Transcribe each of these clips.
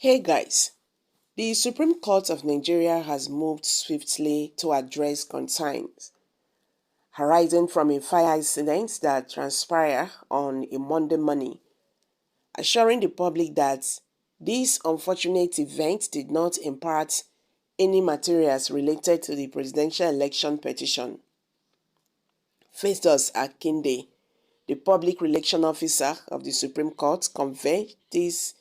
Hey guys, the Supreme Court of Nigeria has moved swiftly to address concerns arising from a fire incident that transpired on a Monday morning, assuring the public that this unfortunate event did not impart any materials related to the presidential election petition. Festus Akinde, the public relations officer of the Supreme Court, conveyed this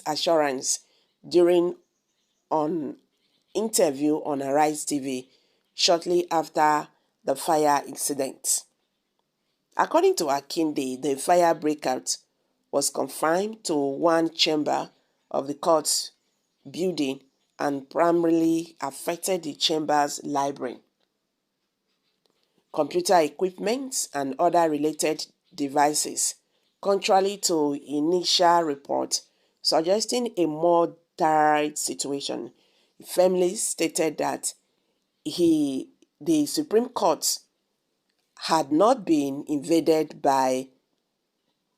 assurance during an interview on Arise TV shortly after the fire incident. According to Akinde, the fire breakout was confined to one chamber of the court's building and primarily affected the chamber's library, computer equipment, and other related devices, contrary to initial reports suggesting a more dire situation. Families stated that the Supreme Court had not been invaded by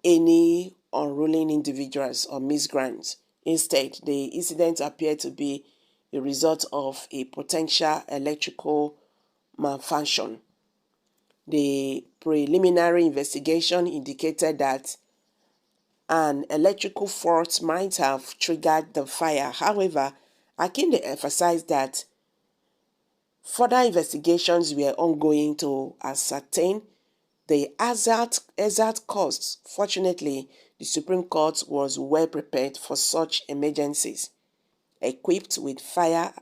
any unruly individuals or miscreants. Instead, the incident appeared to be a result of a potential electrical malfunction. The preliminary investigation indicated that an electrical fault might have triggered the fire. However, Akinde emphasized that further investigations were ongoing to ascertain the exact cause. Fortunately, the Supreme Court was well prepared for such emergencies, equipped with fire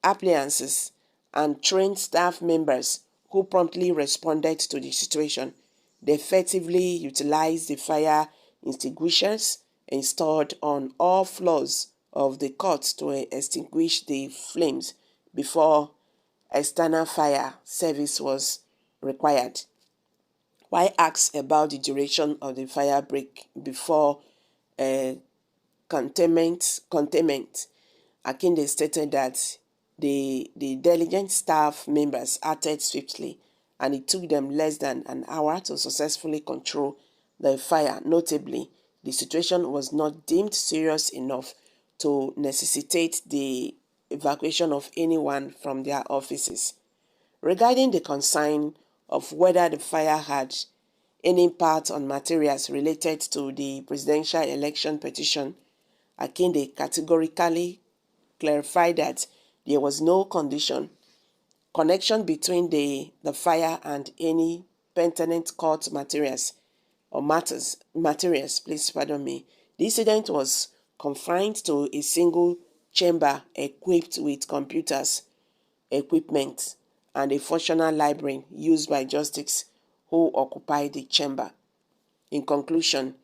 appliances and trained staff members who promptly responded to the situation. They effectively utilized the fire extinguishers installed on all floors of the court to extinguish the flames before external fire service was required. While asked about the duration of the fire break before containment, Akinde stated that the diligent staff members acted swiftly and it took them less than an hour to successfully control the fire. Notably, the situation was not deemed serious enough to necessitate the evacuation of anyone from their offices. Regarding the concern of whether the fire had any impact on materials related to the presidential election petition, Akinde categorically clarified that there was no connection between the fire and any pertinent court materials. The incident was confined to a single chamber equipped with computers, equipment, and a functional library used by justices who occupied the chamber. In conclusion,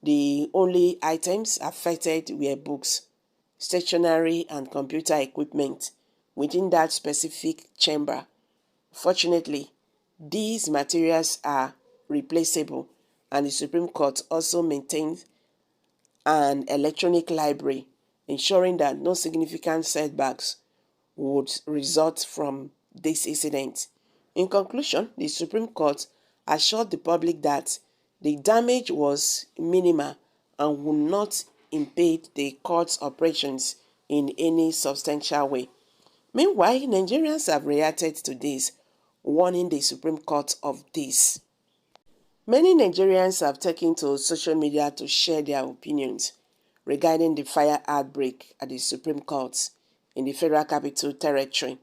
the only items affected were books, stationery, and computer equipment within that specific chamber. Fortunately, these materials are replaceable, and the Supreme Court also maintains an electronic library, ensuring that no significant setbacks would result from this incident. In conclusion, the Supreme Court assured the public that the damage was minimal and would not impede the court's operations in any substantial way. Meanwhile, Nigerians have reacted to this, warning the Supreme Court of this. Many Nigerians have taken to social media to share their opinions regarding the fire outbreak at the Supreme Court in the Federal Capital Territory,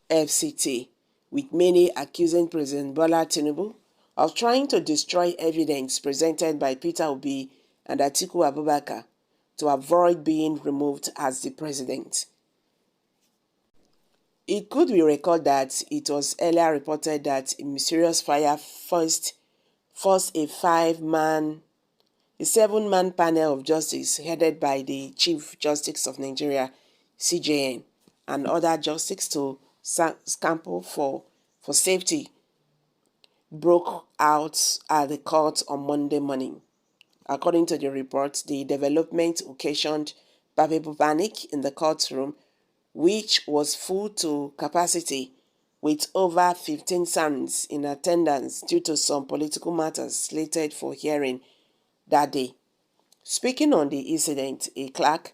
FCT, with many accusing President Bola Tinubu of trying to destroy evidence presented by Peter Obi and Atiku Abubakar to avoid being removed as the president. It could be recalled that it was earlier reported that a mysterious fire forced a seven-man panel of justice headed by the Chief Justice of Nigeria, CJN, and other justices to scamper for safety broke out at the court on Monday morning. According to the report, the development occasioned palpable panic in the courtroom, which was full to capacity with over 15 sons in attendance due to some political matters slated for hearing that day. Speaking on the incident, a clerk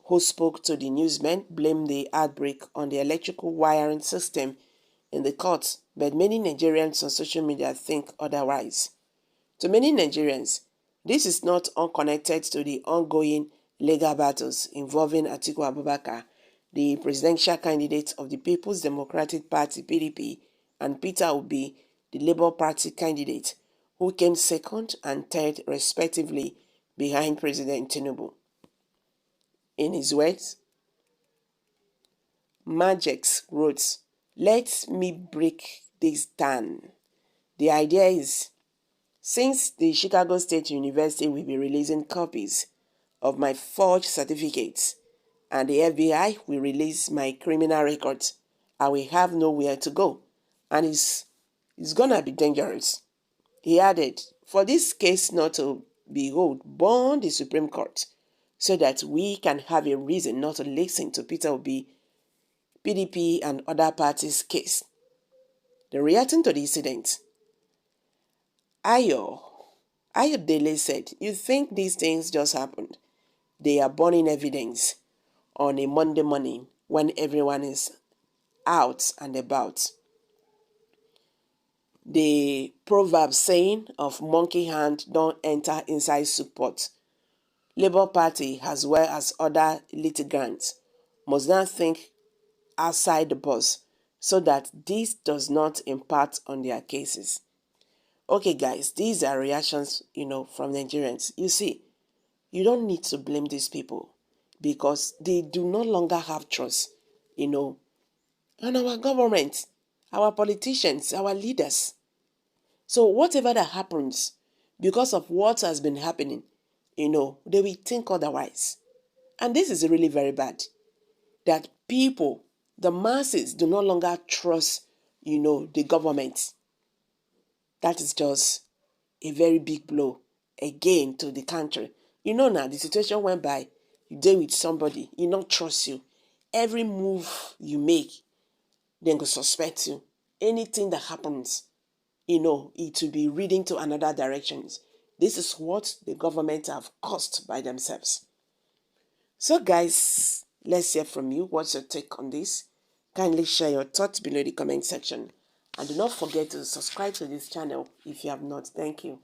who spoke to the newsmen blamed the outbreak on the electrical wiring system in the court, but many Nigerians on social media think otherwise. To many Nigerians, this is not unconnected to the ongoing legal battles involving Atiku Abubakar, the presidential candidate of the People's Democratic Party (PDP), and Peter Obi, the Labour Party candidate, who came second and third respectively behind President Tinubu. In his words, Majex wrote, "Let me break this down. The idea is, since the Chicago State University will be releasing copies of my forged certificates and the FBI will release my criminal records, I will have nowhere to go, and it's gonna be dangerous." He added, "For this case not to behold, burn the Supreme Court so that we can have a reason not to listen to Peter Obi, PDP, and other parties' case." The reacting to the incident, Ayodele said, "You think these things just happened? They are burning evidence on a Monday morning when everyone is out and about. The proverb saying of monkey hand don't enter inside soup pot. Labour Party as well as other litigants must now think outside the box so that this does not impact on their cases." Okay guys, these are reactions, from Nigerians. You see, you don't need to blame these people because they do no longer have trust, in our government, our politicians, our leaders. So whatever that happens, because of what has been happening, they will think otherwise. And this is really very bad, that people, the masses, do no longer trust, the government. That is just a very big blow again to the country. Now the situation whereby you deal with somebody, he not trust you. Every move you make, then go suspect you. Anything that happens, it will be reading to another directions. This is what the government have caused by themselves. So guys, let's hear from you. What's your take on this? Kindly share your thoughts below the comment section. And do not forget to subscribe to this channel if you have not. Thank you.